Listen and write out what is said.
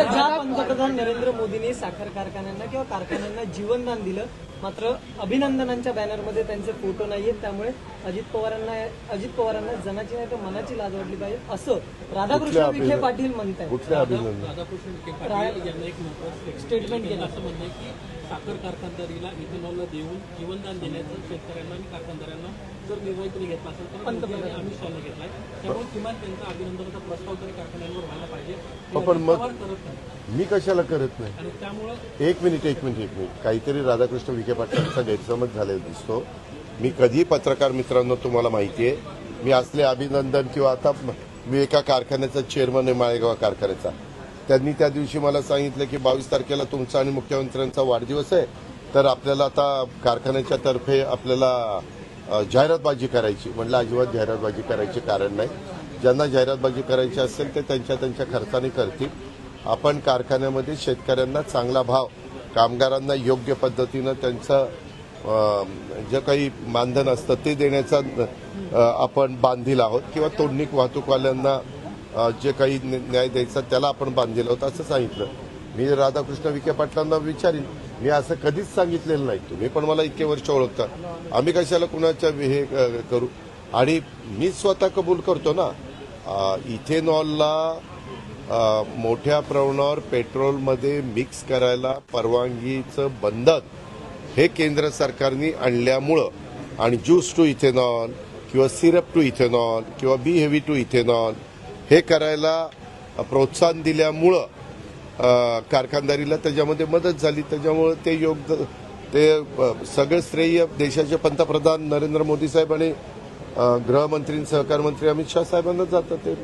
ज्या पंतप्रधान नरेंद्र मोदींनी साखर कारखान्यांना किंवा कारखान्यांना जीवनदान दिलं, मात्र अभिनंदनांच्या बॅनरमध्ये त्यांचे फोटो नाहीयेत, त्यामुळे अजित पवारांना जनाची नाही तर मनाची लाज वाटली पाहिजे, असं राधाकृष्ण विखे पाटील म्हणतात. कुठल्या अभिनंदन? राधाकृष्ण विखे पाटील यांना एक स्टेटमेंट केलं. असं म्हणणं की साखर कारखानदारीला इथेनॉलला देऊन जीवनदान देण्याचं शेतकऱ्यांना आणि कारखानदारांना जर निर्णय कोणी घेतला असेल तर पंतप्रधान अमित शहाने घेतलाय, त्यामुळे किमान त्यांचा अभिनंदनाचा प्रस्ताव तरी कारखान्यांवर व्हायला पाहिजे. पण मग करत नाही मी कशाला करत नाही? आणि त्यामुळं एक मिनिट काहीतरी राधाकृष्ण विखे पाटलांचा गैरसमज झालेला दिसतो. मी कधी पत्रकार मित्रांनो, तुम्हाला माहिती आहे, मी असले अभिनंदन किंवा आता मी एका कारखान्याचा चेअरमन आहे, माळेगाव कारखान्याचा. त्यांनी त्या दिवशी मला सांगितलं की 22 तारखेला तुमचा आणि मुख्यमंत्र्यांचा वाढदिवस आहे, तर आपल्याला आता कारखान्याच्या तर्फे आपल्याला जाहिरातबाजी करायची. म्हटलं अजिबात जाहिरातबाजी करायची कारण नाही. ज्यांना जाहिरातबाजी करायची असेल ते त्यांच्या खर्चाने करतील. आपण कारखान्यामध्ये शेतकऱ्यांना चांगला भाव, कामगारांना योग्य पद्धतीनं त्यांचं जे काही मानधन असतं ते देण्याचा आपण बांधील आहोत, किंवा तोडणी वाहतूकवाल्यांना जे काही न्याय द्यायचा त्याला आपण बांधील आहोत असं सांगितलं. मी राधाकृष्ण विखे पाटलांना विचारीन, मी असं कधीच सांगितलेलं नाही. तुम्ही पण मला इतके वर्ष ओळखता, आम्ही कशाला कुणाच्या हे करू. आणि मी स्वतः कबूल करतो ना, इथेनॉलला मोठ्या प्रमाणावर पेट्रोलमध्ये मिक्स करायला परवानगीचं बंधन हे केंद्र सरकारने आणल्यामुळं, आणि ज्यूस टू इथेनॉल किंवा सिरप टू इथेनॉल किंवा बी हेवी टू इथेनॉल हे करायला प्रोत्साहन दिल्यामुळं कारखानदारीला त्याच्यामध्ये मदत झाली. त्याच्यामुळे ते सगळं श्रेय देशाचे पंतप्रधान नरेंद्र मोदी साहेब आणि गृहमंत्री सहकार मंत्री अमित शहा साहेबांना जातं. ते